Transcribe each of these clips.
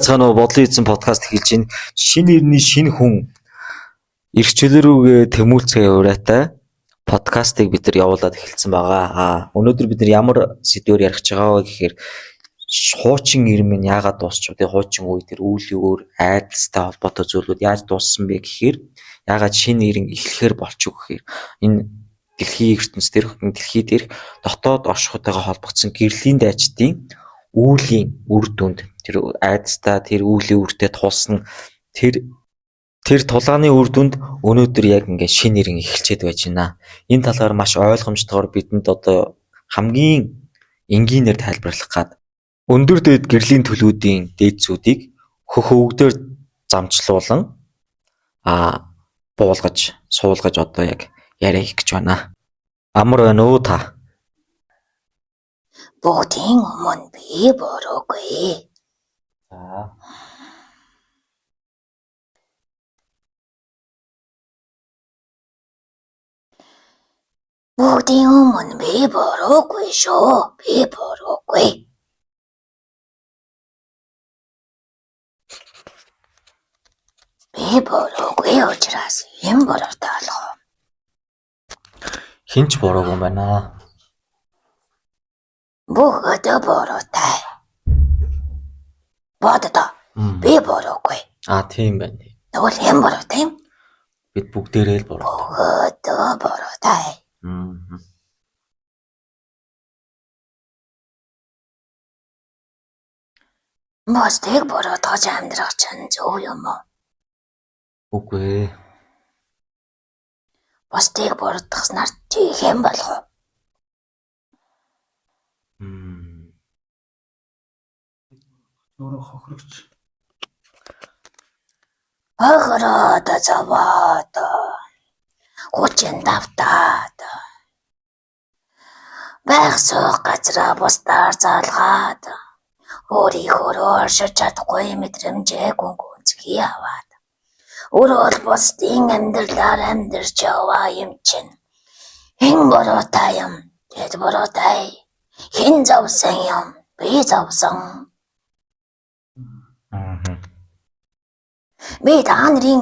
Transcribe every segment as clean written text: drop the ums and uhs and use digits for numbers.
Цаана бодлын эзэн подкаст хэлж байна. Шинэ ирний шинэ хүн эрх чөлөө рүүгээ тэмүүлцгээ ураатай подкастыг бид нар явуулаад эхэлсэн байгаа. Өнөөдөр бид нар ямар сэдвээр ярих гэж байгаа вэ гэхээр хуучин ир минь яагаад дуусч вэ? Хуучин үе тэр үүлийн өөр айдалтай холбоотой зүйлүүд яаж дууссан бэ гэхээр яагаад шинэ ирэн эхлэхээр болчих вэ гэхээр энэ дэлхийн дэлхий дээр дотоод оршихуйтайгаа холбогдсон гэрлийн дайчдын үүлийн үр дүнд тэр айдастай тэр үүлийн үртэй тулсан тэр тулгааны үр дүнд өнөөдөр яг ингээд шинэ нэрэн эхэлчээд байж байна. Энэ талаар маш ойлгомжтойгоор бидэнд одоо хамгийн энгийнээр тайлбарлах гад өндөр дээд гэрлийн төлөвүүдийн дээдсүүдийг хөх өвгдөр замчлуулан буулгаж суулгаж одоо яг яриа хийх гэж байна. Амар байна уу та? Бүгдийн өмнө би бороогүй. За. Бүгдийн өмнө би бороогүй шүү. Би бороогүй. Би бороогүй учраас юм бороотой болох. Хинч бороогүй юм байна. Бүгд бороотой. Боддоо. Би бороогүй. Тийм байна. Тэгвэл юм бороотой юм. Бид бүгдээрээ л бороотой. Бүгд бороотой. Мостыг бороотгож амьдрах чинь зөв юм уу? Үгүй. Мостыг бороотгосноор чи хэм болох уу? Өөрөө хохирогч. Хохироод заваад. Хүчин давтаад. Байх суух газраа бусдаар залгаад. Өөрийнхөө оршиж чадахгүй мэдрэмжээ гүнзгий аваад. Өөрөө бусдын амьдралаар амьдарч яваа юм чинь. Хэн бороотой юм? Тэд бороотой. Хэн завсан юм? Би завсан. Би та нарын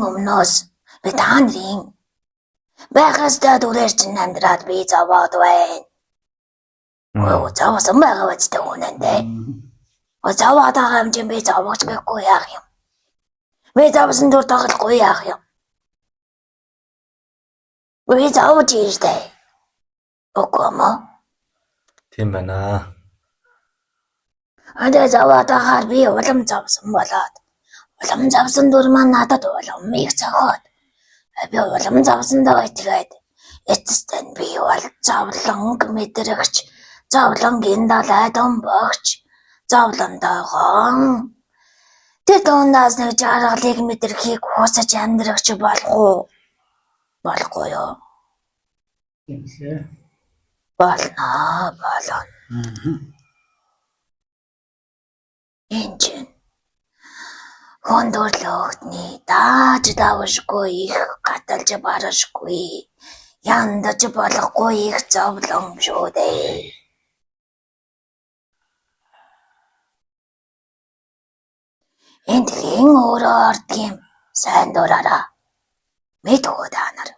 байхастай дүрээр чинь амьдраад би заваад байна. Завсан байгаа биз дээ үнэндээ. Заваад байгаа юм чинь би завгч гэхгүй яах юм? Би завсан дүр тоглохгүй яах юм? Би завж ирдээ. Үгүй мó. Тийм байна. Адэ заваад агаар би улам завсан болоод. Улам завсан дүр маань надад улам их цохоод. Би улам завсан даа тэгээд эцэстэн би бол завланг мэдрэгч, завланг эндалай домбогч, завландаагаан. Тэр дундаас нэг жаргалыг мэдрэхийг хүсэж амьдрагч болох уу? Болохгүй юу? Тиймлээ. Болно. Энчин хондорлогтны дааж давшгүй их гаталж барашгүй яндаж болохгүй их зовлон шүү дээ. Энд хэн өөрөө ордгийм сайн дураараа мэдгүй та нар.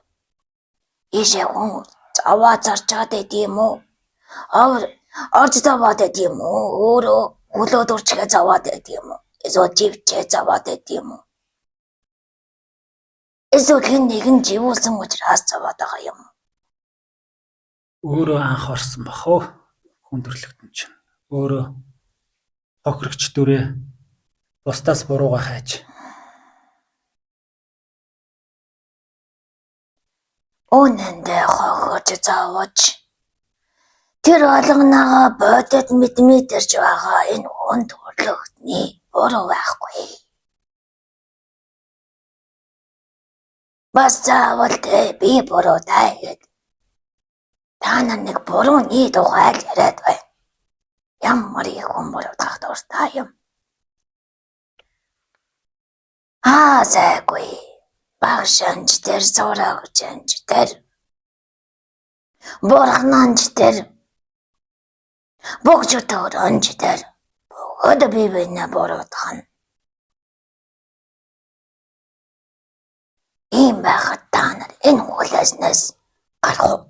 Ишээ хүн заваа зарчаад идэм үү? Орж заваад идэм үү? Өөрөө хөлөөд урчгээ заваад идэм үү? Эсвэл живчээ заваад идэм үү? Эсвэл хэн нэгэн живүүлсэн учраас заваад байгаа юм. Өөрөө анх орсон бах уу? Хүндрэлтэн чинь. Өөрөө хохирогч дүрээ бусдаас буруугаа хайж. Үнэндээ хохирч заавч тэр олгоноогоо бодод мэдэрч байгаа энэ хүндрэлтний буруу байхгүй. Бас заавал би буруутай гэд. Та нар нэг бурууны тухай яриад байна. Ямар их хүн буруудах дуртай юм. Сайгүй. Багшанч тэр зурагчанч тэр. Бурхнанч тэр. Богжотор анч тэр. Бүгд бивэнэ буруудах нь. Тийм байхад та нар энэ хулааснаас гарах уу?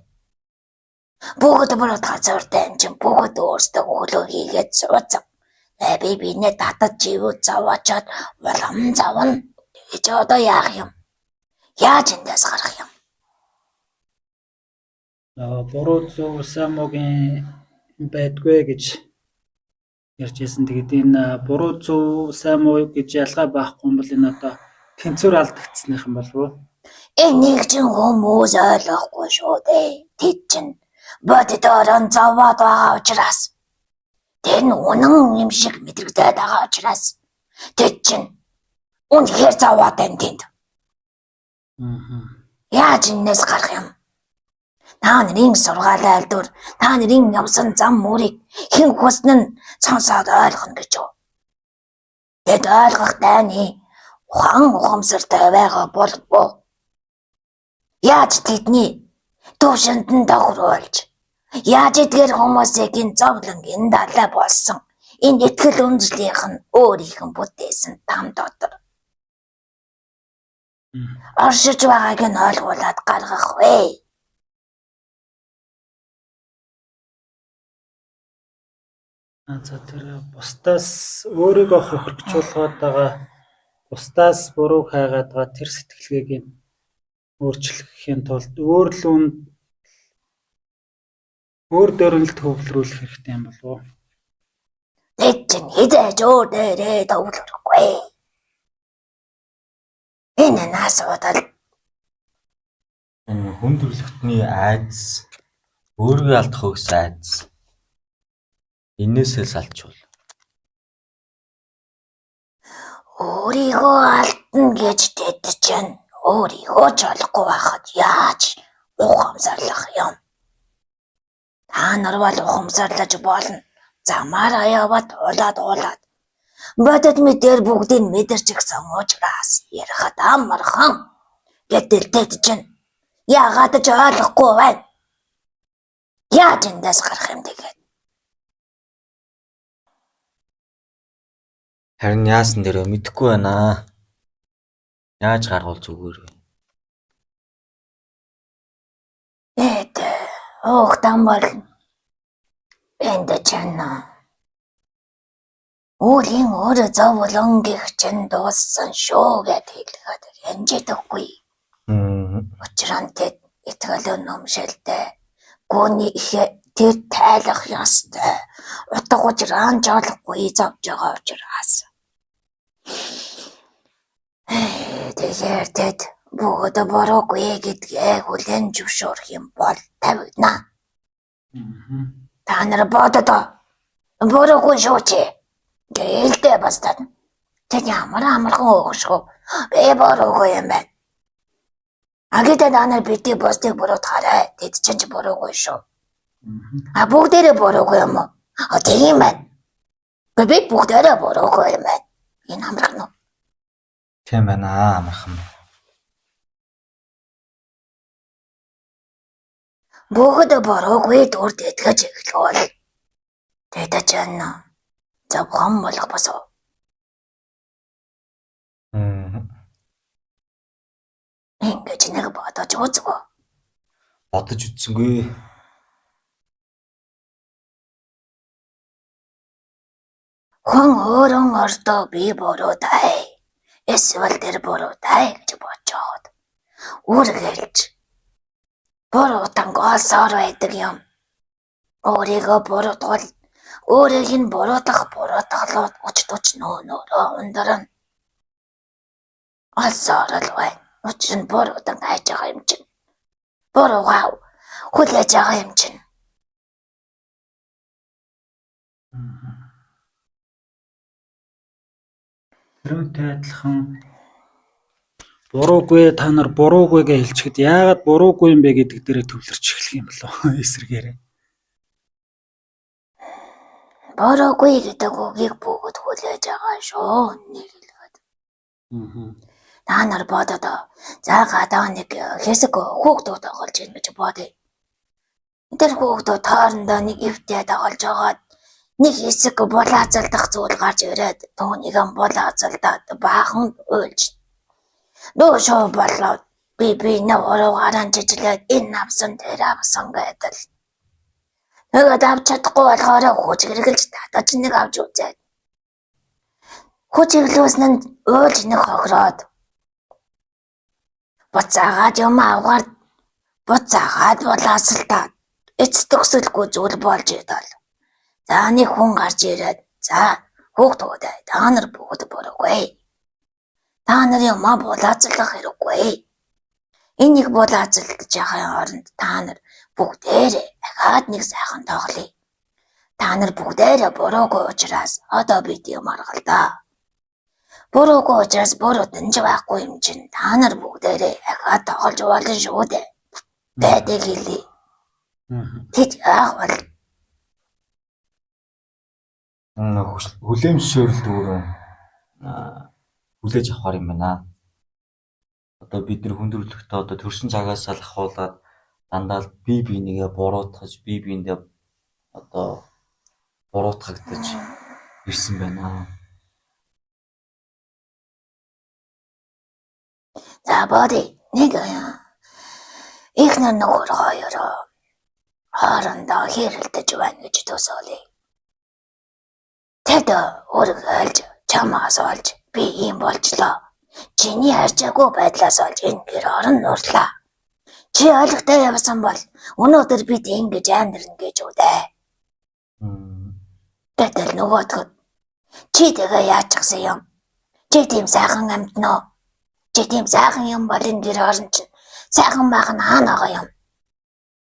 Бүгд болоод газар дамжин бүгд өөрсдөө хөлөө хийгээд сууцсан. Би бинэ татад живүү заваачаад улам завна. Тэгэж одоо яах юм? Яаж эндээс гарах юм? Буруу зөв сайн муугийн байдгүй гэж ярьжсэн. Тэгээд энэ буруу зөв сайн муу гэж ялгаа байхгүй юм бол энэ одоо тэнцвэр алдагдсных юм болов уу? Энийг ч хүмүүс ойлгохгүй шүү дээ. Тэд чинь боддорон заваад байгаа учраас тэр нь үнэн юм шиг мэдрэгдээд байгаа учраас тэд чинь үнэхээр заваад байна тэнд. Яаж энэс гарах юм? Та нарын сургаал айлдвар, та нарын явсан зам мөрийг хэн хүснэ нь сонсоод ойлгоно гэж юу? Тэд ойлгох дайны ухамсартай байгаа болов. Яаж тэдний төвшөнд нь давхруулж, яаж эдгээр хүмүүсийг энэ зовлон энэ далай болсон энэ итгэл үндэслийнх нь өөрийнх нь бүтээсэн там дотор оршиж байгааг нь ойлгуулад гаргах вэ? За тэр бусдаас өөрийгөө хохирчуулгаад байгаа, бусдаас буруу хайгаад байгаа тэр сэтгэлгээг нь өөрчлөхийн тулд өөр дөөрөнд төвлөрүүлэх хэрэгтэй юм болов уу? Тэд чинь хизээж өөр дээрээ төвлөрөхгүй. Энэ нь асуудал. Хүн төрөлхтний айдас, өөрийгөө алдах гэсэн айдас. Энээсээ салчвал. Өөрийгөө алдна гэж тэд чинь өөрийгөө ч олохгүй байхад яаж ухамсарлах юм? Та нар бол ухамсарлаж болно. Замаараа яваад улаад. Бодод мэдэр бүгдийг мэдэрч гсэн учраас ярахад амархан. Гэтэл тэд чинь яагаад ч ойлгохгүй байна. Яаж эндээс гарах юм тэгээд? Харин яасан дээрээ мэдэхгүй байна. Яаж гаргуул зүгээр вэ? Оохтан бол энд чана. Өөрийн өөрөө зовлон гэх чинь дууссан шүү гэдэг хэлгээд хэмжээдэггүй. Учир нь тэд итгэл үнэмшилтэй гүний тэр тайлах ёстой. Утга учираа жолохгүй зовж байгаа учраас. Тэгэхээр тэд бүгд бороогүй гэдгээ хүлээн зөвшөөрөх юм бол тавигдана. Та нар боддоо бороогүй шүү чи. Гэлдээ бастаад. Тэд ямар амархан өөхшгөө. Би бороогүй юм байна. Агита та нар бити бостыг буруутгаарай. Тэд чинь бороогүй шүү. Бүгдээрээ бороогүй юм уу? Тийм байна. Би бүгдээрээ бороогүй юм байна. Энэ амархан уу? Тийм байна амархан. Бүгд бороогүй дүрд итгэж эхлэвэл тэд чинь завхан болох босоо. Ингэж нэг бодож үзгөө. Бодож үзсэнгүй. Хүн өөрөн ордоо би бороотай. Эсвэл тэр бороотай гэж бодоод үргэлж буруутан голсоор байдаг юм. Өөрийгөө буруутгал өөрийг нь буруутгалууд өчтөч нөөрөө ундарна. Алсаар л байна. Учир нь буруутан хайж байгаа юм чинь. Буруугаа хүлээж байгаа юм чинь. Тэрүүтэй адилхан буруугүй та нар буруугүйгээ хэлчихэд яагаад буруугүй юм бэ гэдэг дээрээ төвлөрч эхлэх юм болов эсрэгээрээ. Бороогүй гэдэг үгийг бүгд хүлээж байгаа шүү. Нэг хэлгээд. Та нар бодоод за гадаа нэг хэсэг хүүхдүүд тоглож байна гэж бодъё. Тэр хүүхдүүд хоорондоо нэг өвдөө тоглож байгаад нэг хэсэг булаацалдах зүйл гарч ирээд түүнийг булаацалдаад баахан уйлж. Дөөшөө болоод би нуруугаараа жижиглээд энэ авсан дээр авсан гэдэг. Нэгэд авч чадахгүй болохоор хүч хэрглэж татаж нэг авч үзээд. Хүч хэрэглүүлсэн нь уйлж нэг хохироод. Буцаагаад юм аваад буцаагаад болоосолтаад эцтгсэлгүй зүйл болж идэл. За нэг хүн гарч ирээд за хүүхдүүд та нар бүгд бороогүй. Та нарын юм булаацлах хэрэггүй. Энийг булаацлаж яхаа оронд та нар бүгдээрээ ахаад нэг сайхан тоглоё. Та нар бүгдээрээ бороогүй учраас одоо бид юм аргалдаа. Бороогүй учраас бороо дэнж байхгүй юм чинь та нар бүгдээрээ ахаад тоглож болно шүү дээ. Байдаг хэлий. Тэд яах вэ? Хүлээмжшөөрөлт өөрөө хүлээж авах юм байна. Одоо бид нар хүндрэлтөө одоо төрсэн цагаас л ахуулаад дандаа л бие бинийгээ буруутгаж, бие биендээ одоо буруутгагдаж ирсэн байна. За боди нэг ихнэр нөхөр хоёр хоорондоо хэрэлдэж байна гэж төсөөлье. Тэд өргөлж чамаас олж би ийм болчлоо. Чиний харьцаагүй байдлаас олж энэ гэр орон нуурлаа. Чи ойлгохтой явсан бол өнөөдөр бид ингэж амьдрна гэж үдээ. Гэтэл нөгөөдгөө чи тэгээ яачихсан юм? Чи тийм сайхан амьтнаа. Чи тийм сайхан юм бол энэ гэр орон чинь сайхан байх нь хаана байгаа юм?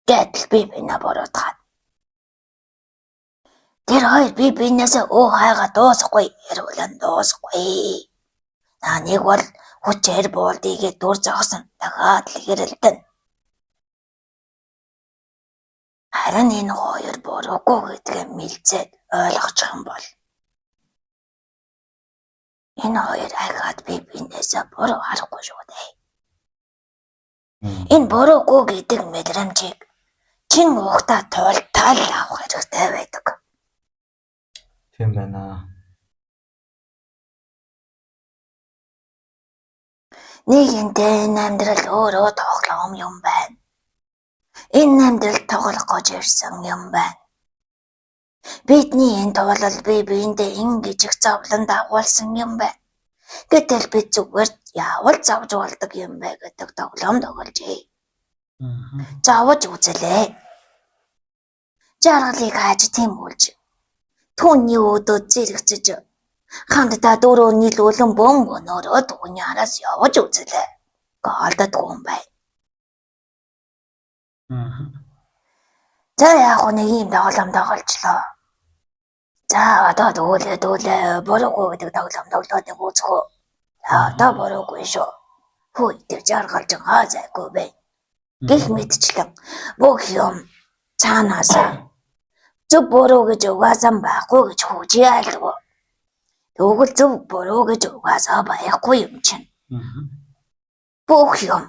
Гэтэл би бинаа буруутгаад. Тэр хоёр би бинээсээ хайгаа дуусахгүй яруулан дуусахгүй. Нэг бол хүчээр буулдыгээ дүр зогсон дахиад л хэрэлдэн. Харин энэ хоёр буруугүй гэдгээ мэлзээд ойлгочих юм бол энэ хоёр ахаад би бинээсээ буруу харахгүй шүү дээ. Энэ буруугүй гэдэг мэдрэмжийг чин ухтаа туйлтаал авах хэрэгтэй байдаг. Тийм байна. Нэгэнтээ энэ амьдрал өөрөө тоглоом юм байна. Энэ амьдрал тоглох гэж ирсэн юм байна. Бидний энэ тоглол бие биендээ ингэж их зовлонд агуулсан юм байна. Гэтэл бид зүгээр яавал зовж болдог юм бэ гэдэг тоглоом тогложээ. Зовж үзлээ. Жаргалыг хааж тэмүүлж. Түүний өдөө зэрэгцэж хамтдаа дөрөв нийлүүлэн бөмбөнөөрөө түүний араас явж үзлээ. Голдод хүн байна. За яг нэг юм тоглоом тоглолцлоо. За одоо дүүлээ бороогүй гэдэг тоглоом тоглоод нэг үзхөө. Одоо бороогүй шүү. Хөөе тэр жаргалж хаазайгүй бэ. Гэх мэтчлэн бүх юм цаанаас зөв бороо гэж угаасан байхгүй гэж хүчээ айлгүй. Тэгвэл зөв бороо гэж угаасаа байхгүй юм чинь. Бүх юм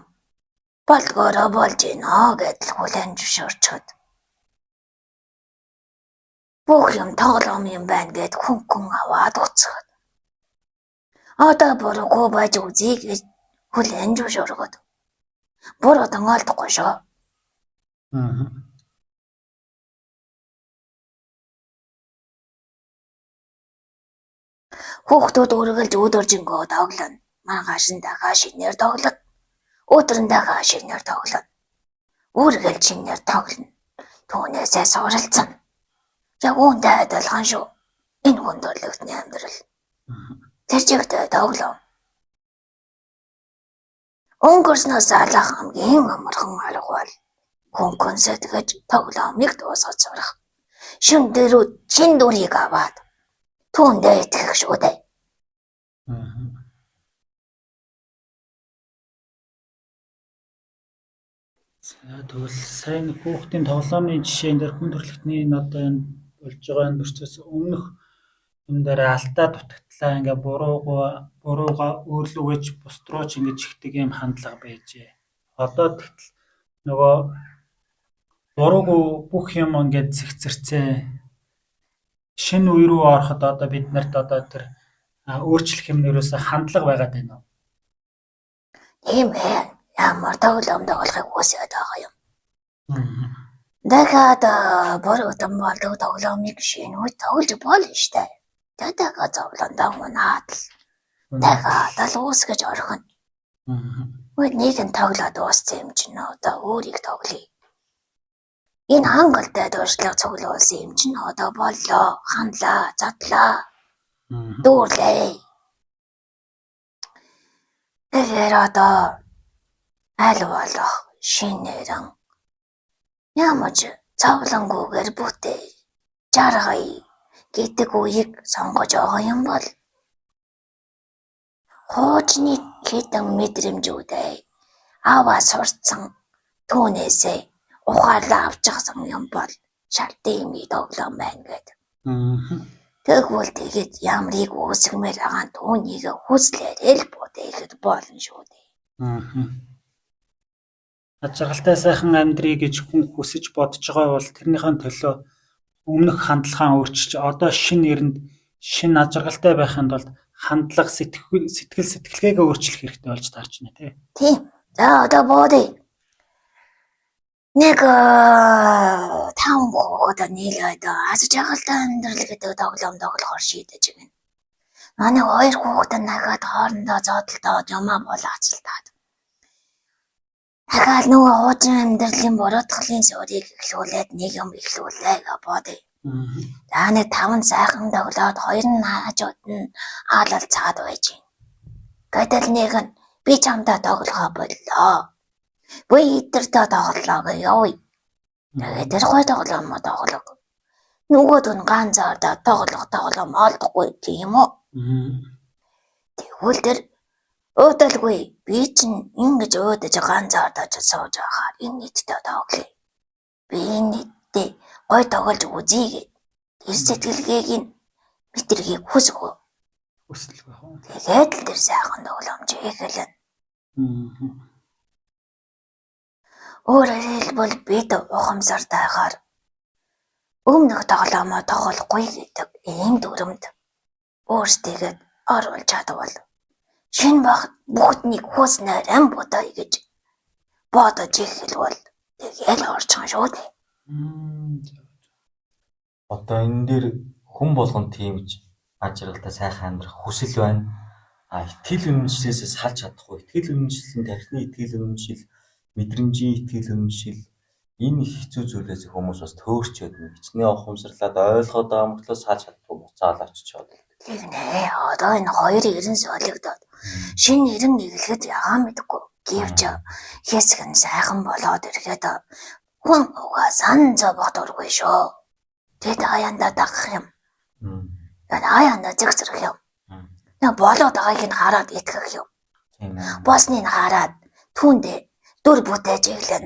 болгороо болж гинэ гэдэл хүлэн зөвшөөрчөд. Бүх юм тоглоом юм байна гэд хүн аваад уцгаад. Одоо бороогүй байж үзье гэж хүлэн зөвшөөргöd. Бороо тонголдохгүй шүү. Хүүхдүүд үргэлж өдөржингөө тоглоно. Маргааш нь дахиад шинээр тоглоно. Өдөр нь дахиад шинээр тоглоно. Үргэлж шинээр тоглоно. Түүнээсээ суралцсан. Яг үүнтэй адилхан шүү. Энэ хүндрэлтний амьдрал. Тэр чигтэй тоглоом. Өнгөрснөөс алах хамгийн амархан арга бол хүн сэтгэж тоглоомыг дуусгаж сурах. Шин дөрөв чин дүрийг аваад түүндээ итгэх шүү дээ. Тэгвэл сайн хүүхдийн тоглоомын жишээн дээр хүн төрөлхтний одоо энэ болж байгаа энэ процесс өмнөх юм дээр алдаа дутагдлаа ингээ бурууга өөрлөгөөж бусд руу ч ингэж ихдэг юм хандлага байжээ. Одоо тэгтэл нөгөө буруугүй бүх юм ингээд зэгцэрцээ шинэ үе рүү ороход одоо бид нарт одоо тэр өөрчлөх юм нэрөөсөө хандлага байгаад байна уу? Тийм ээ. Ямар тоглоомд тоглохыг хүсэж байгаа юм. Дахиад бороо болдог тоглоомыг шинэ тоглож болно штэ. Тэтэйгээ зовлондоо унаад дахиад л үсгэж орхино. Нэг нь тоглоод дууссан юм чинь одоо өөрийг тоглоё. Энэ хангалттай дуршлаг цуглуулсан юм чинь одоо боллоо. Ханлаа, задлаа. Дүүрлээ. Тэгэхээр одоо аль болох шинээрэн ямаж цавлангүйгээр бүтээ жаргая гэдэг үеийг сонгож байгаа юм бол хоочны хэдэн мэдрэмжүүдээ аваа сурцсан түүнээсээ ухаалаа авчихсан юм бол шалтын тоглоом байна гэдэг. Тэгвэл тэгээд ямрыг үүсгэмээр байгаа түүнийг хүслээрээ л бүтээхэд болно шүү дээ. Ажиргалтай сайхан амьдрий гэж хүн хүсэж бодож байгаа бол тэрнийхэн төлөө өмнөх хандлагаа өөрчилж одоо шинэ эрэнд шинэ ажиргалтай байхын тулд хандлага сэтгэлгээгээ өөрчлөх хэрэгтэй болж таарч байна тий. Тийм. За одоо бодъё. Нэг таун одоо нийлээд ажиргалтай амьдрал гэдэг тоглоом тоглохоор шийдэж байна. Манай хоёр хүүхэд нагаад хоорондоо зодтолдоод юмаа болооцолтаад. Дахиад нөгөө хуучин амьдралын буруутгалын суурийг эхлүүлээд нэг юм эхлүүлээ гэж бодъё. За нэг 5 сайхан тоглоод хоёр нь хажууд нь аалал цаад байж гин. Гэтэл нэг нь би чамдаа тоглохоо боллоо. Би идэртээ тоглолоо гэж явъя. Тэгээд тэр гой тоглоом тоглох. Нөгөөд нь ганцаардаа тоглоом олдохгүй тийм үү? Тэгвэл тэр өөдөлгүй би чинь ингэж өөдөж ганцаардаа ч сууж байгаа. Энэ нийтдээ тоглоё. Би энэ нийтдээ гой тоглож үзье гэд. Тэр сэтгэлгээг нь битрийг хүсэв. Хүсэлгүй хаа. Тэгээд л тэр сайхан тоглоомж эхэлнэ. Өөрөөр хэлбэл бид ухамсартайгаар өмнөх тоглоомоо тоглохгүй гэдэг ийм дүрмд өөрсдийгөө оруулж чадвал шинэ багт бүгднийг хүснээр бодоё гэж бодож эхэлвэл тэгэл орчин шүү дээ. Одоо энэ дээр хүн болгон тийм гэж ажиргалтай сайхан амьдрах хүсэл байна. Итгэл үнэмшлээс салж чадахгүй. Итгэл үнэмшил нь тархины итгэл үнэмшил, мэдрэмжийн итгэл үнэмшил энэ их хэцүү зүйлээс хүмүүс бас төөрчөөд хичнээн ухамсарлаад ойлгоод байгаа мөртлөө салж чадахгүй буцаал очичоод. Тийм нэ. Одоо энэ хоёр эрен солигдоод шинэ эрен нэглэхэд ягаа мэдгүй. Гэвч хэсэг нь сайхан болоод ирэхэд хүн угаасаа зовох дургүй шүү. Тэд аяндаа дагах юм. Аяндаа зэгцрэх юм. Нэг болоод байгааг нь хараад итгэх юм. Босныг хараад түүндээ дүр бүтээж иглэн.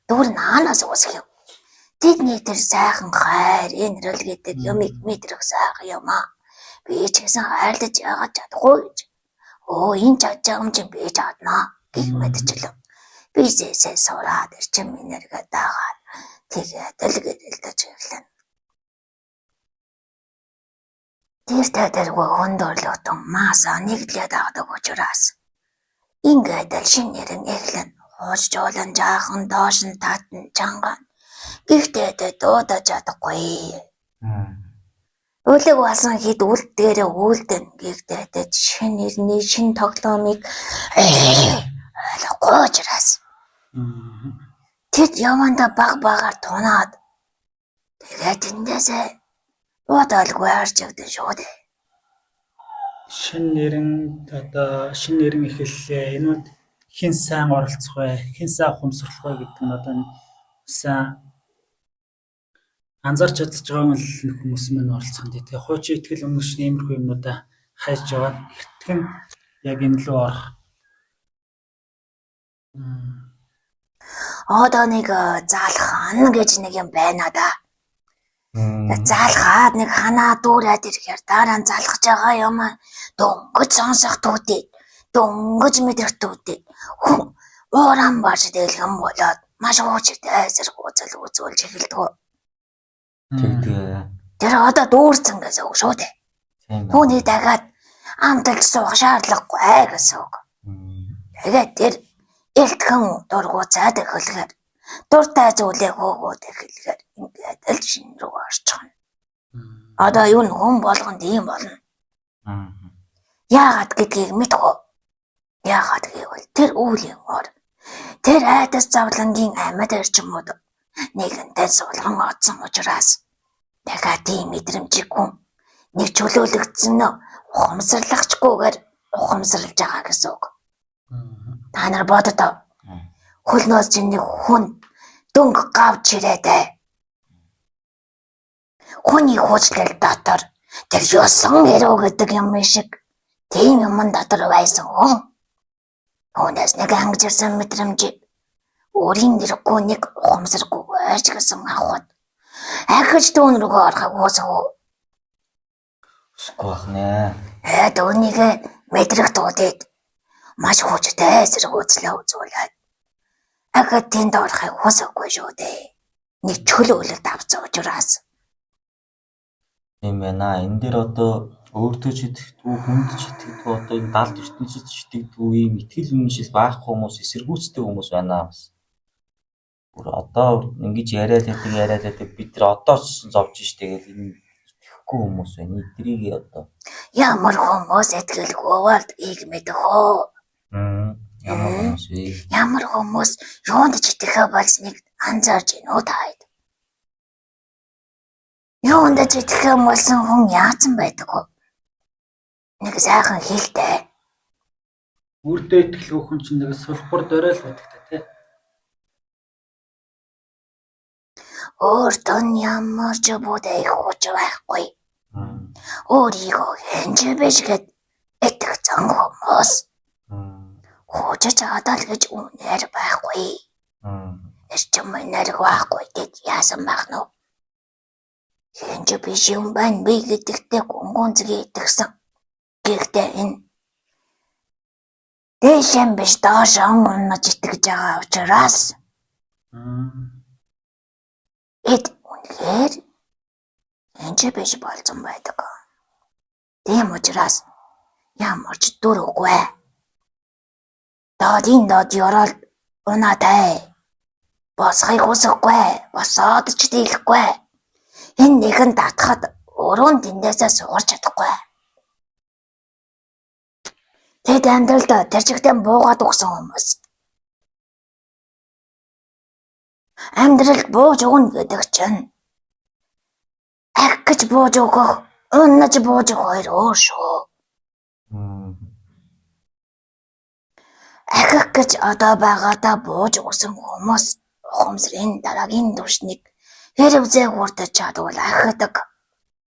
Дүр наанаас үсэх юм. Тэдний тэр сайхан хайр, энэрл гэдэг юмыг мэдрэх сайхан юм аа. Би ч гэсэн хайрлаж яагаад чадахгүй гэж. Энэ чажаам чинь би чаднаа гэх мэдчлээ. Бисээсээ сураад ирчин минергээ дагаад тэгээд л гэрэлдэж ирлээ. Тэр хөндөрлөтөн маасаа нэглээд авдаг учраас ингээд л шинээрэн эхлэн хуучжуулан жаахан доош нь татан чанган гихтээ дуудаж чадахгүй. Өөлөг болсон хэд үл дээрээ үйлдэн гихтээ шинэ нэрний шинэ тоглоомыг ойлгохгүйчраас тэд яванда багаар тунаад тэгээд тэндээсээ бодолгүй харжигдэн шүү дээ. Шинэ нэрэн эхэллээ. Энүүд хэн сайн оролцох вэ? Хэн сайн ухамсарлах вэ гэдэг нь одоо сайн анзаарч чадж байгаа нь хүмүүс мань оролцох нь тэгээ хуучин итгэл үнэмшлийн иймэрхүү юмнуудаа хайж яваад эртгэн яг энэ лөө орох. Одоо нэг заалхан гэж нэг юм байна да. Заалхаад нэг ханаа дүүрээд ирэхээр дараа нь залхаж байгаа юм дөнгөж сонсох төвтэй дөнгөж мэдрэх төвтэй ууран бааш дэлгэн болоод маш уучтай эсэргүүцэл үзүүлж эхэлдэг. Тэр одоо дүүрсэн гэсэн үг шүү дээ. Түүний дахиад амталж суух шаардлагагүй гэсэн үг. Тэгээд тэр Элтхэн дургуцаад эхлэхээр дуртай зүйлээ хөөгөөд эхлэхээр ингээд л шин рүү орчихно. Одоо юу н хүн болгонд ийм болно. Яагаад гэдгийг мэдгүй. Яагаад гэвэл тэр үүлийн ор. Тэр айдас завлангийн амьд эрчмүүд нэгэнтээ суулган оцсон учраас дахиад тийм мэдрэмжийг хүн нэг чөлөөлөгдсөн нь ухамсарлагчгүйгээр ухамсарлаж байгаа гэсэн үг. Та нар боддоо. Хөлнөөс чинь нэг хүн дөнгө гавж ирээдээ. Хүний хуучлал дотор тэр ёсон эрүү гэдэг юм шиг тийм юм дотор байсан хүн. Хүнээс нэг ангижирсан мэдрэмж өөрийн нэргүй нэг ухамсаргүй байж гисэн авахд ахиж түүн рүүгээ орохыг хүсэв. Үсгүй бах нэ. Түүнийг мэдрэх туудад маш хүчтэй эсэргүүцлээ үзүүлээд ахиж тэнд орохыг хүсэхгүй шүү дээ. Нэг чөлөөлөлт авсан учраас. Тийм байна. Энэ дээр одоо өөртөө ч итгэдэггүй, хүнд ч итгэдэггүй, одоо энэ далд ертөнцид ч итгэдэггүй ийм итгэл үнэмшил байхгүй хүмүүс, эсэргүүцтэй хүмүүс байна бас. Бүр одоо ингэж яриад байдаг бид нар одоо ч зовж штэ гэл энэ итгэхгүй хүмүүс байна. Эдрийг одоо Ямар хүмүүс итгэлгүй бол ийг мэдэх үү? ямар хүмүүс вэ? Ямар хүмүүс юунд ч итгэхэ болсныг анзаарч байна уу та хэд? Юунд ч итгэхэ болсон хүн яатсан байдаг вэ? Нэг сайхан хэлтэй. Үрдээ итгэлгүй хүн чинь нэг сулбар дөрөөл байдаг та тий. Өөртөө ямар ч бүдэй хүч байхгүй. Өөрийгөө хэнж биш гэд итгэцэн хүмүүс. Хүчж чадал гэж үнээр байхгүй. Эрчим энерги байхгүй гэж яасан байх нь? Хэнж биш юм байна би гэдэгтээ гүнзгий итгэсэн. Гэхдээ энэ дэшэм биш доош онж итгэж байгаа учраас эд үнээр хэнж биш болсон байдаг. Тийм учраас ямар ч дөрөвгүй. Дод ёрол унатай. Босхийг хүсэхгүй. Босоод ч дийлэхгүй. Энэ нэгэн татхад өрөөнд тэндээсээ сугарч чадахгүй. Тэд амьдралд тэр чигтээ буугаад өгсөн хүмүүс. Амьдралд бууж өгнө гэдэг чинь ах гэж бууж өгөх, унаж бууж өгөх хоёр өөр шүү. Ахих гэж одоо байгаадаа бууж өгсөн хүмүүс ухамсарын дараагийн түвшнийг хэрэг зээ хүртэж чадвал ахидаг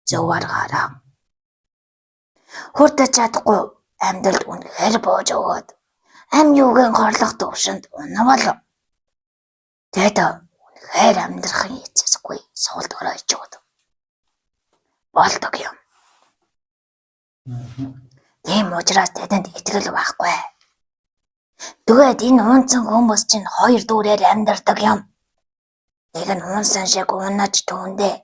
зөв аргаараа. Хүртэж чадахгүй амьдралд үнэхээр бууж өгөөд ам юугийн горлох түвшинд унавал тэд үнэхээр амьдрахын эцэсгүй суулд оройч өгдөг. Болдог юм. Тийм учраас тэдэнд итгэл байхгүй. Тэгээд энэ унцсан хүмүүс чинь хоёр дүүрээр амьдардаг юм. Нэг нь унсан шиг унаж түүндээ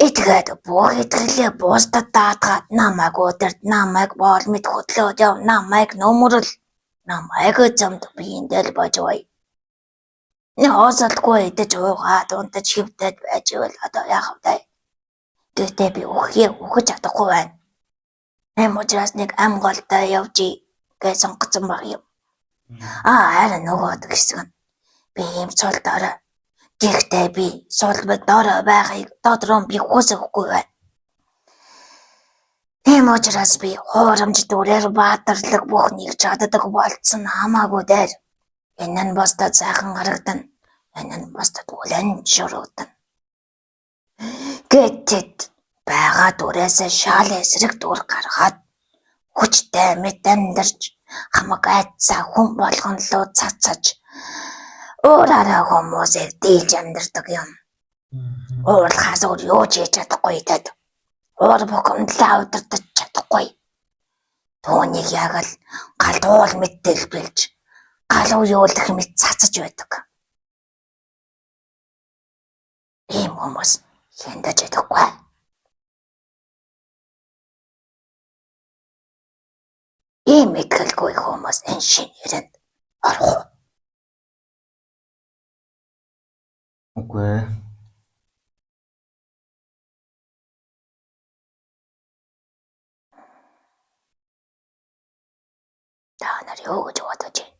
итгээд бүх итгэлээ бусдад даатгаад намайг өдөрт намайг боол мэд хөдлөөд яв намайг нөмөрл намайг зэмд биендэл божвай. Яосалгүй идэж уугаад унтаж хөвдөд байж ивэл одоо яах вэ? Гэхдээ би өгөх чадахгүй байна. Эм учраас нэг ам голтой явжий гэж сонгоцсон баг юм. Харин нөгөөд гэсэн би юм цол дараа. Гэхдээ би суулбад дорой байхыг додроо би хүсэхгүй байна. Тийм учраас би хуурамч дүрээр баатарлаг бүхнийг чаддаг болцсон хамаагүй дээр. Энэ нь бусдад сайхан харагдана. Энэ нь бусдад үлэн шуруудан. Гэтэд байгаа дүрээсээ шал эсрэг дүр гаргаад хүчтэй мэд амьдарч хамаг айцаа хүн болгон лөө цацаж өөрөөрөө хүмүүсийг дийлж амьдардаг юм. Уурлахаас өөр юу ч хийж чадахгүй тэд. Уур бухимдлаа удирдах чадахгүй. Түүнийг яг л галуул мэд дэлбэлж галуу юулах мэд цацаж байдаг. Ийм хүмүүс хяндаж чадахгүй. Ийм итгэлгүй хүмүүс энэ шинэ ирэнд Орох уу? Үгүй ээ. Та нар юу гэж бодож байна?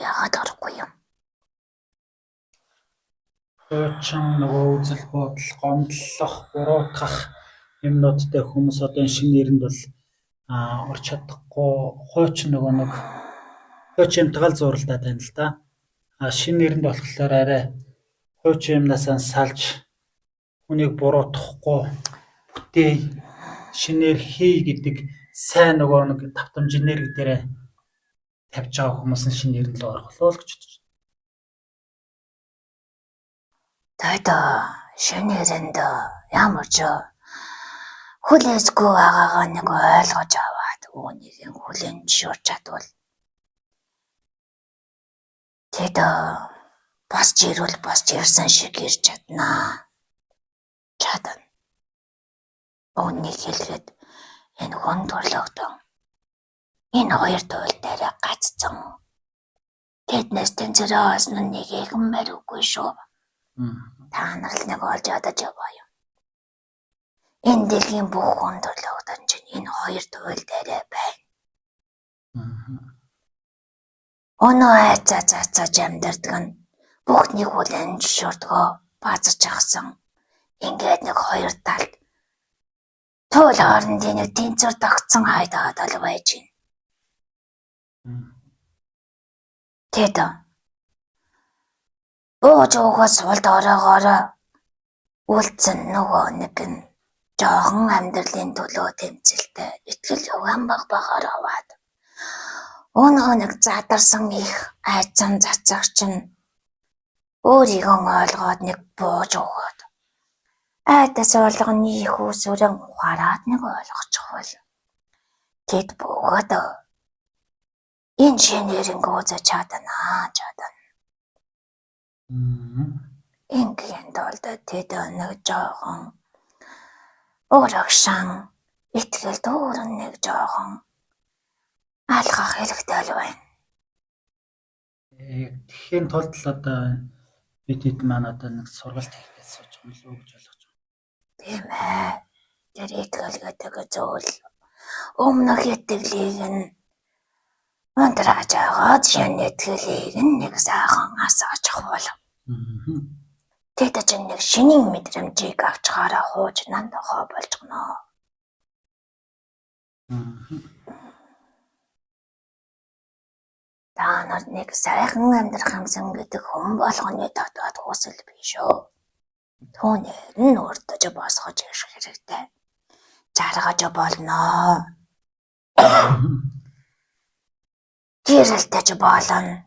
Яагаад орохгүй юм? Хуучин нөгөө үзэл бодол, гомдлох, буруутгах юмнуудтай хүмүүс одоо энэ шинэ нэрэнд бол орч чадахгүй. Хуучин нөгөө нэг хуучин юмтайгаа л зуралдаад байна л да. Шинэ нэрэнд болохоор арай хуучин юмнаас салж хүнийг буруутгахгүй бүтээ шинээр хий гэдэг сайн нөгөө нэг тавтамж энерги дээрээ тавьж байгаа хүмүүс нь шинэ нэрэнд л орох болов гэж бодож байна. Тэгэд шинэрэнд ямар ч хүлээсгүй байгаагаа нэг ойлгож аваад үүнийг хүлээн зөвшөөрч чадвал тэд босч ирвэл босч ирсэн шиг ирж чаднаа. Чадна. Үүнийг хэлгээд энэ хүн төрлөختөн энэ хоёр туйл дээр гаццсан. Тэднээс тэнцэрээ олсон нь нэг ихмээр үгүй шүү. Та нар л нэг олж ядаж яваа юм. Энэ дэлхийн бүх хүн төрлөختөн чинь энэ хоёр туйл дээр байна. Өнөө айцаацааж амьдардаг нь бүхнийг хүлээн зөвшөөрдгөө базаж ахсан. Ингээд нэг хоёр талд туйл хоорондын нэг тэнцвэр тогтсон хайдаад л байж байна. Тэд бууж өгөө суулд ороогоор үлдсэн нөгөө нэг нь жоохон амьдралын төлөө тэмцэлтэй итгэл өгөн багаар аваад өнөө нэг задарсан их айцсан цацагч нь өөрийгөө ойлгоод нэг бууж өгөөд айдас болгоны их усүрэн ухаарад нэг ойлгочихвол тэд бөгөөд энэ шинээрэн гооза чадана. Ингийн тулд тэд нэг жоохон урагшаан итгэл дүүрэн нэг жоохон алхах хэрэгтэй л байна. Тэгэхээр тулд л одоо бид маань одоо нэг сургалт хийхээс сууж байгаа юм лөө гэж ойлгож байна. Тийм ээ. Тэр итгэл гэдэг зүйл өмнөх итгэлийг нь унтрааж агаад шинэ итгэлийг нэг сайхан асааж авах. Тэд чинь нэг шинийн мэдрэмжийг авчгаараа хуучнанд хоо болж гэнэ. Та нар нэг сайхан амьдрах юмсан гэдэг хүн болгоны дотоод хүсэл биш үү? Түүнээр нь урдж босгож ирэх хэрэгтэй. Жаргаж болно. Гэрэлтэж болно.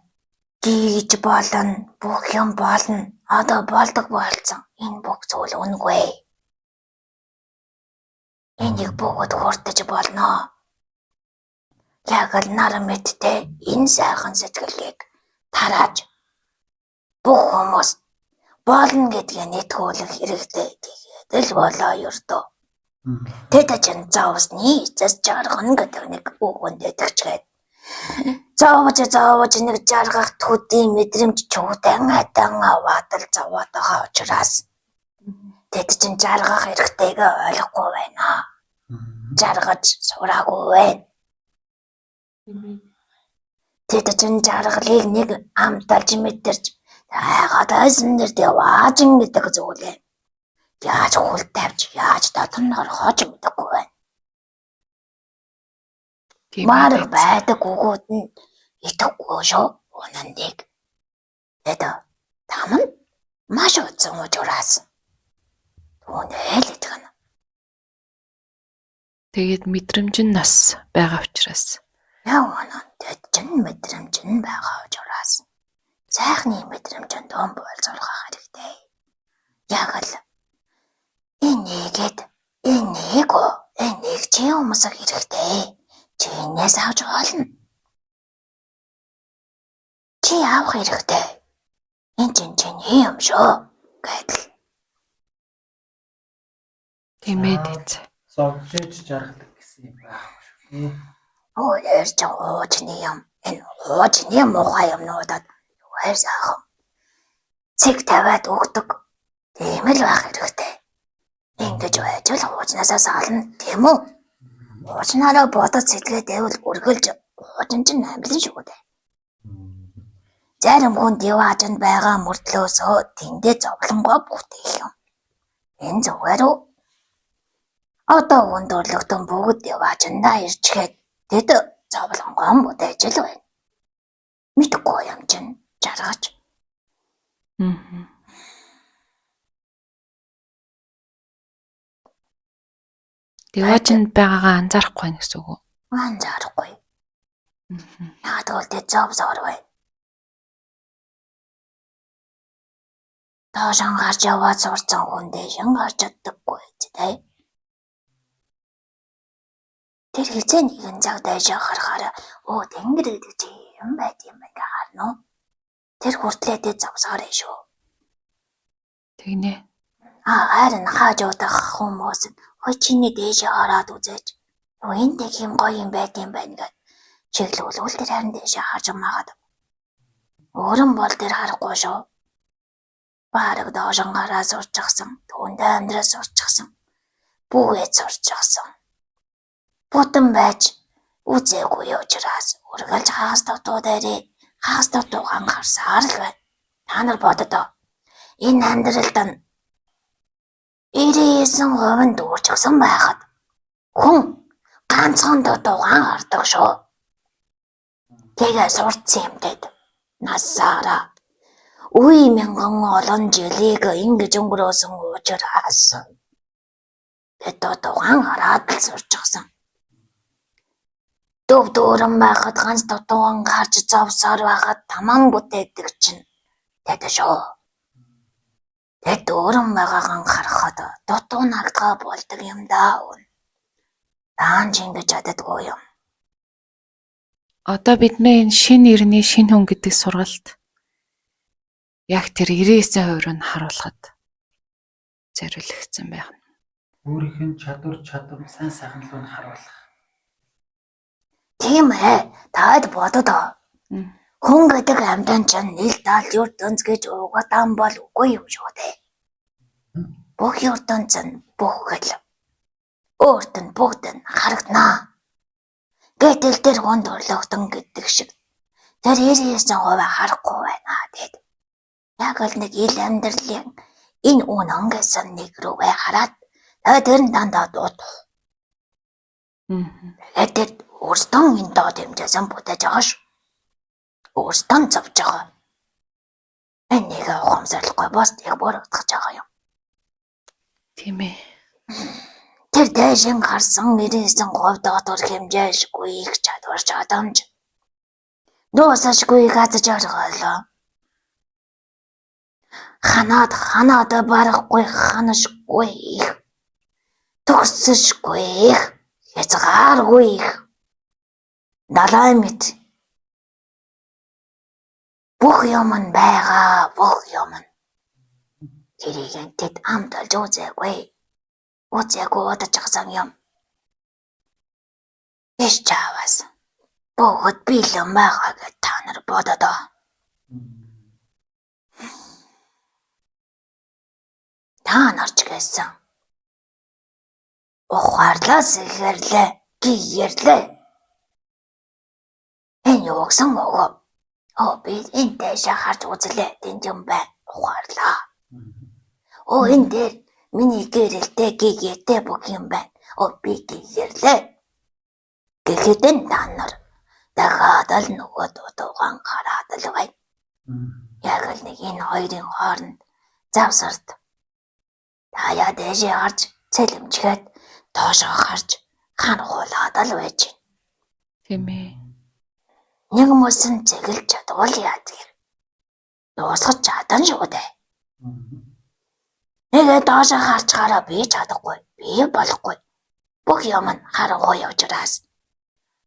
Гийж болно. Бүх юм болно. Одоо болдог болсон. Энэ бүх зүйл үнгүй. Энийг бүгд хүртэж болно. Яг л нар мэдтэй энэ сайхан сэтгэлийг тарааж бүх хүмүүс болно гэдгийг нэтгүүлэх хэрэгтэй. Тэгээд л болоо ердөө. Тэд чинь заавсны эцэс жаргана гэдэг нэг үгэнд итгэжгээд заавж нэг жаргах төдий мэдрэмж чуудан хатан аваад л заваад байгаа учраас тэд чинь жаргах хэрэгтэйг ойлгохгүй байна. Жаргаж сураагүй байна. Тэд чинь жаргалыг нэг амталж мэдэрч хайгаад айсан нэрд явааж ингэдэг зүйлээ. Яаж хул тавьж яаж татнаар хож мэдэггүй байна. Марг байдаг өгөөд нь итгэхгүй шүү үнэндээ. Тэд там нь маш утсан учраас түүнээ л итгэнэ. Тэгээд мэдрэмж нь нас байгаа учраас Явна тэд чинь мэдрэмж нь байгаа учраас сайхны мэдрэмжэнд болцоолох хэрэгтэй. Яг л энийг чи өмсөх хэрэгтэй. Чи энэс авч болно. Чи авах хэрэгтэй. Энэ чиний юм шүү гэдэл. тиймээ дэц. Зовлож жаргадаг гэсэн юм байх шүү. Өөрөөр ч уучны юм Энэ хуучны муухай юмнуудад юугаар сайхан цэг тавиад өгдөг. Тийм л байх хэрэгтэй. Ингэж байж л хуучнасаа сална тийм үү? Хуучнаараа бодож сэтгэгээд байвал үргэлж хуучин чинь амьлан шүү дээ. Зарим хүн диваажинд байгаа мөртлөөсөө тэндээ зовлонгоо бүтээх юм. Энэ зүгээр үү? Одоо өндөрлөгтөн бүгд диваажиндаа ирчгээд тэд зовлонгоо бүтээж л байна. Мэдгүй юм чинь жаргаж. Диваажинд байгаагаа анзаарахгүй байх гэсэн үг үү? Анзаарахгүй. Яагаад гэвэл зовсоор байна. Доошон гарч яваад сурцсан хүн дэшин гарч чаддаггүй дээ. Тэр хизээ нэгэн цаг дэшээ харахаар тэнгэр гэдэг чи юм байт юм байна харна уу? Тэр хүртлээ дэ зовсоор шүү. Тэгнэ. Харин хааж удах хүмүүс чиний дээшээ хараад үзээч. Энэ тэг юм гоё юм байт юм байна гэд чиглүүлвэл тэр харин дээшээ харж магаад. Өөрөн бол тэр харахгүй шүү. Бараг доошон гараа сурчихсан, түүндээ амьдрал сурчихсан, бүгэд сурчихсан. Бүтэн байж үзээгүй учраас үргэлж хагас дотоодэрээ хагас дотоохан харсаар л байна. Та нар боддоо. Энэ амьдралд нь 99% дүүрчихсэн байхад хүн ганцхан дотоохан хардаг шүү. Тэгээ сурцсан юм гээд насаараа үе мянган олон жилийг ингэж өнгөрөөсөн учраас дотоохан хараад сурчихсан. Төв дүүрэн байхад ганц дотоохан гарч зовсоор байхад таман бүтээдэг чинь тэд шүү. Тэд дүүрэн байгаагаа харахад дотоо нагдгаа болдог юм даа. Таан ингэж чаддаггүй юм. Одоо бидний энэ шинэ иргэний шинэ хүн гэдэг сургалт яг тэр 99% нь харуулхад зориулагдсан байна. Өөрийнх нь чадвар сайн сайхан руу нь харуулах. Тийм ээ. Таад боддоо. Хүн гэдэг амьтан чинь нийл даал ертөнц гэж угадан бол үгүй юм шүү дээ. Бүх ертөнц нь бүхэл өөрт нь бүгд нь харагданаа. Гэтэл тэр хүн төрлөختөн гэдэг шиг тэр 99% харахгүй байна гэд. Яг л нэг ил амьдралын энэ үнэн гэсэн нэг рүүгээ хараад тэр нь дандаа дуудах. Тэгээд өөртөө энэ доод хэмжээсэн бүтээж байгаа ш. Өөртөө зовж байгаа. Энийг ухамсарлахгүй бас яг борогдож байгаа юм. Тийм ээ. Тэр дэшин харсан 99% дотор хэмжээшгүй их чадвар чадамж. Дуусашгүй газаж аргаалаа. Ханаад барахгүй ханашгүй их. Төгсөшгүй их. Хязгааргүй их. Далай мэд. Бүх юм нь байгаа, бүх юм нь. Тэрийг тэд амталж үзээгүй. Үзээгүй удаж гасан юм. Иш чавас. Бүгд бэлэн байгаа гэж та нар бододоо. Та нар ч гэсэн. Ухаарлаа сэхэрлээ, гигэрлээ. Энэ юу гэсэн үг? Би энэ дэшээ харж үзлээ, тэнд юм байна. Ухаарлаа. Энэ дээр миний гэрэлтэй гигээтэй бүх юм байна. Би гигэрлээ. Гэхэд та нар дахиад л нөгөө дутуугаан хараад л байна. Яг л нэг энэ хоёрын хооронд завсарт. Таяа дэшээ харж цэлэмжгээд доошоо харж ханахуулаад л байж байна. Тийм ээ. Нэг мөсөн цэглэж чадвал яадаг юм. Дуусгаж чадан шүү дээ. Нэгэ доошоо харчгаараа би чадахгүй, би болохгүй. Бүх юм нь харанхуй учраас,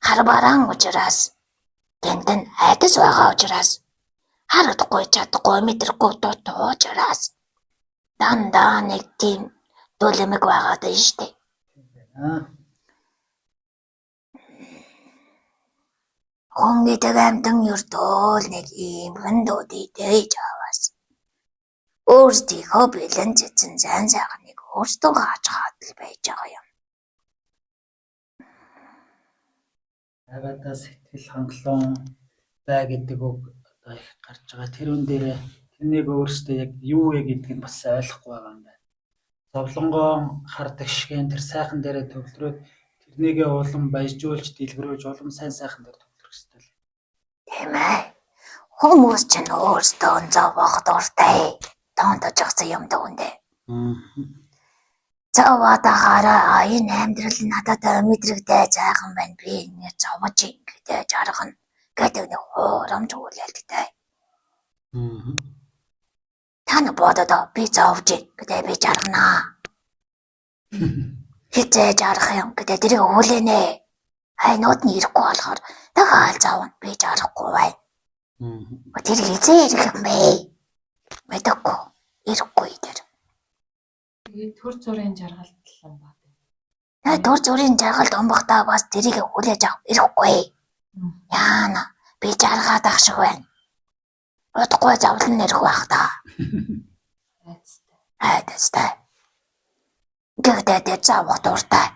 харбаран учраас, тэнтэн айдас байгаа учраас, харагдахгүй чадахгүй мэдрэхгүй дутуу учраас дандаа нэг тийм дулемэг байгаад байна шүү дээ. хүн гэдэг амьтан ердөө нэг ийм хөндөөдий дэж аваас. Өөрсдийнхөө бэлэн цэцэн зан сайхныг өөрсдөө хааж хадл байж байгаа юм. Агадаа сэтгэл хангалуун бай гэдэг үг одоо их гарч байгаа. Тэрүүн дээр тэрнийг өөрсдөө яг юу вэ гэдгийг бас ойлгохгүй байгаа юм байна. Зовлонгоо хардаг шигэн тэр сайхан дээрээ төвлөрөөд тэрнийгээ улам баяжуулж дэлгэрүүлж улам сайн сайхан дээр төвлөрөх хэрэгтэй л. Тийм ээ. Хүмүүс ч өөрсдөө зовоох дуртай. Тоондож авсан юм дөөндөө. Зовоодохоороо энэ амьдрал надад мэдрэгдээ зайхан байна. Би ингэ зовож ингэж аргана гэдэг нэг хуурамч үлээлттэй. Таны бодоод би зовж гэдэг би жаргана. Хизээж арах юм гэдэг тэрийг хүлээнэ. Хайнууд нь ирэхгүй болохоор дахиад зовно би жарахгүй бай. Тэр хизээ ирэх юм бэ? Мэдээгүй ирэхгүй дээр. Тэгээд төр зүрийн жаргалт л байна. Төр зүрийн жаргалд омбохтаа бас тэрийг хүлээж авах ирэхгүй. Яана би жаргаад ах шиг байна. Бодохгүй зовлон нэрх байх та. Айдастай. Гэхдээ заавах дуртай.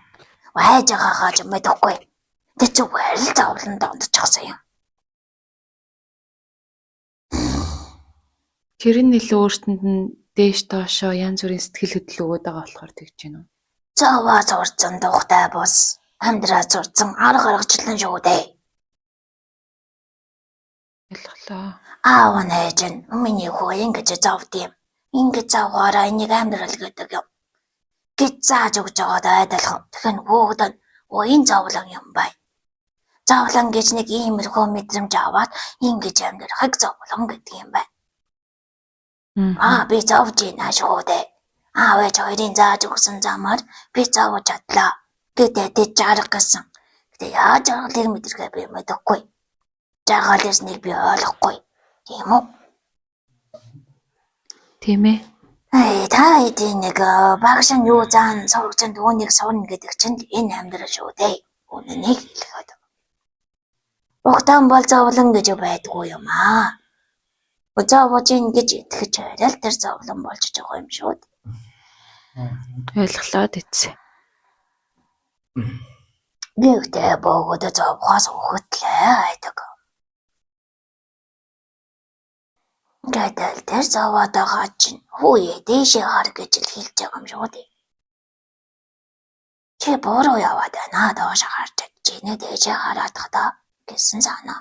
Хайж байгаагаа ч мэдээгүй. Тэ зүгээр л зовлон дондчихсан юм. Тэр нь илүү өөртөнд нь дээш доошоо янз бүрийн сэтгэл хөдлөл өгöd байгаа болохоор тэгж байна уу? Зовоо зурцсан духтай бус. Амьдраа зурцсан арга аргачлан шүү дээ. Ялглаа. Аав нь ээж нь миний хөө ингэж зовдъм. Ингэж зовоороо энийг амьдрал гэдэг юм. Гэж зааж өгч байгаад айдалхан. Тэгэхээр бүгд нь уян зовлон юм бай. Зовлон гэж нэг иймэрхүү мэдрэмж аваад ингэж амьдрахыг зовлон гэдэг юм байна. Би зовж ийна шүү дээ. Аав ээж хоёрын зааж өгсөн замаар би зовж чадлаа. Гэдэг тэд жаргах гэсэн. Гэтэ яаж жаргалыг мэдрэхээ би мэдэхгүй. Жаргал ирснийг би ойлгохгүй. Тийм үү? Тийм ээ. Та эдийн нэг багш нь юу заан сурагчанд үүнийг сурна гэдэг чинь энэ амьдрал шүү дээ. Үнэнийг хэлэхэд. Угтаан бол зовлон гэж байдгүй юм аа. Зовж ингэж итгэж арай тэр зовлон болж байгаа юм шүү дээ. Ойлголоо дэцээ. Би өгдөө богод зовхоос өгөтлээ айдаг. Гадаал дээр зовоод байгаа чинь хүүе дээшээ хар гэж л хэлж байгаа юм шүү дээ. Чи бороо яваад байна доош харж чиний дээшээ хараад тахта гэсэн санаа.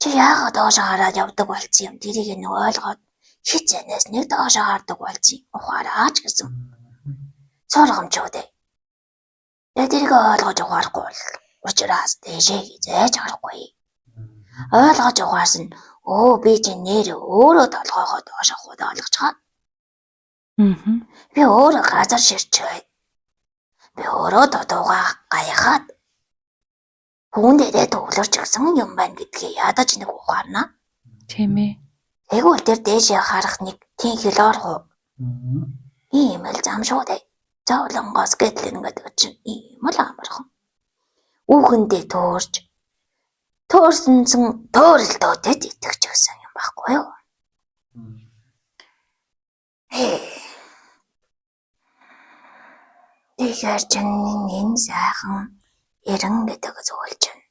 Чи яагаад доош хараад явдаг болсон юм тэрийг нэг ойлгоод хизэнээс нэг доош хардаг болсон ухаараач гэсэн. Сургамжууд ээ. Тэрийг ойлгож ухаарахгүй бол учраас дээшээ хизээж харахгүй. Ойлгож ухаарсан би чинь нэр өөрөө толгоогоо доош авахуд ойлгочихоо. Би өөрөө газар ширчээ. Би өөрөө дутуугаа гаяхаад хүн дээрээ төвлөрч гисэн юм байна гэдгийг ядаж нэг ухаарна. Тийм ээ. Тэгвэл тэр дээшээ харах нэг тийм хэл орох. Ийм л зам шүү дээ. Зовлонгоос гэтлэн гэдэг чинь ийм л амархан. Үүхэндээ төөрсөн төөрөлтөдөд итгэж өгсөн юм байхгүй юу? Тэгэхээр чинь энэ сайхан эрен гэдэг зүйл чинь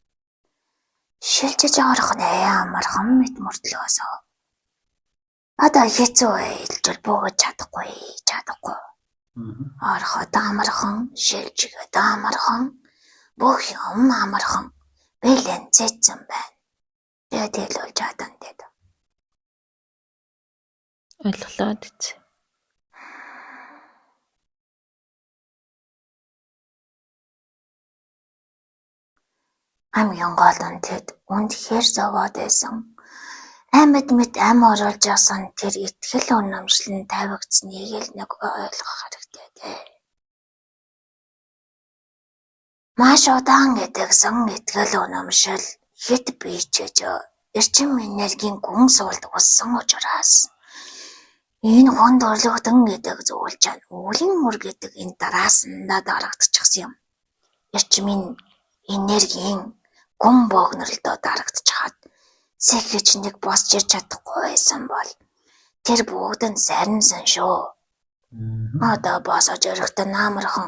шилжиж орох нэ амархан мэт мөртлөөс. Одоо хэцүү хэлж бөгөөж чадахгүй. Ороход амархан, шилжихэд амархан, бүх юм амархан. Бэлэн цэцэн байна. Тэгээд хэлүүлж чадан дээ. Ойлголоо дэцээ. Хамгийн гол нь тэд үнэхээр зовоод байсан. Амьд мэд ам оруулж ясан тэр итгэл үнэмшлэн тавигдсныг л нэг ойлгох хэрэгтэй дээ. Маш удаан гэдгсэн итгэл үнэмшил хэд бичиж эрчим энергийн гүн суулд уссан учраас энэ хонд орлогдсон гэдэг зүйл чинь үлийн мөр гэдэг энэ дараасандаа дарагдчихсан юм. Эрчмийн энергийн гүн богноролдоо дарагдчихад сэхэж нэг босч ирж чадахгүй байсан бол тэр бүгд нь сарнсан шүү. Одоо босож ирэхдээ наамархан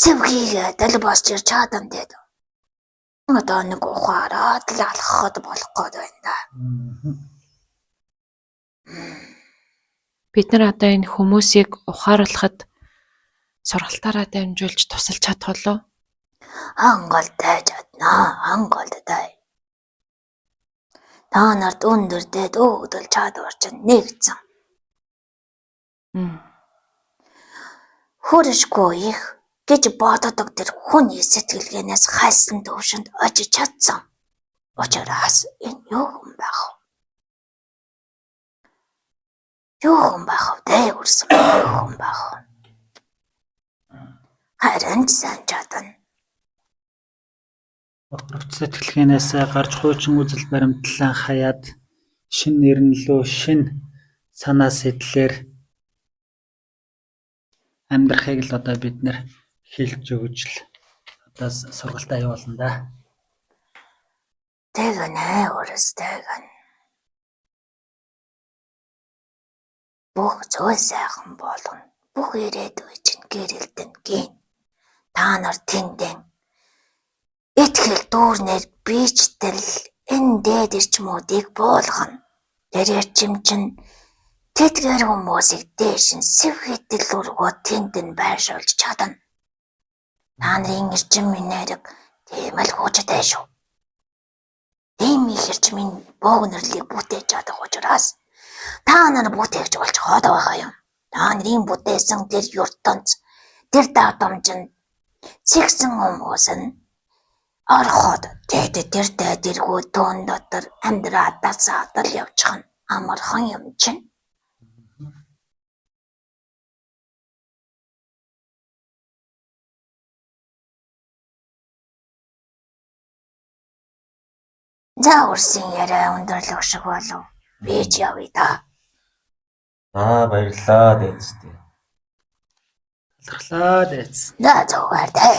сэвхийгээ дал босч ирж чадан дээд. Одоо нэг ухаараад л алхахад болох гээд байна да. Бид нар одоо энэ хүмүүсийг ухааруулахад сургалтаараа дамжуулж тусалж чадах болов? Хангалттай чаднаа, хангалттай. Та нарт өндөр дэд өгдөл чадвар чинь нэгцэн. Хүршгүй их гэж боддог тэр хүний сэтгэлгээнээс хайсан төвшөнд очиж чадсан. Учираас энэ юу юм байх вэ? Юу юм байх вэ? Үрсэн юу юм байх вэ? Харин сайн чадна. Бохирогч сэтгэлгээнээс гарч хуучин үзэл баримтлан хаяад шин нэрнлөө шин санаа сэтлэр амьдрахыг л одоо бид нэр хэлж өгж л одоо сургалтаа явуулна да. Тэгнэ өөрсдөө бүх зүйл сайхан болгоно. Бүх ирээдүй чинь гэрэлтэн гин. Та нар тэндэн итгэл дүүрнээр бичтэл энэ дээд ирчмүүдийг буулгана. Тэр ирчим чинь тэтгэр хүмүүсийг дээш нь сэвхэтэл өргөө тэнд нь байршуулж чадна. Та нарын ирчим минерэг тийм л хүчтэй шүү. Тийм их ирчмийн богнерлыг бүтээж чадах учраас та нар бүтээгч болж хоод байгаа юм. Та нарын бүтээсэн тэр ертөнц, тэр давтамжинд зэгсэн хүмүүс нь ороход тэр дэргүү туун дотор амьдраа дасаатал явчих нь амархан юм чинь. За үрсэн яриа өндөрлөх шиг болов. Би ч явъя да. Баярлалаа дээдстэй. Талархлаа дээдс. За зүгээр дээ.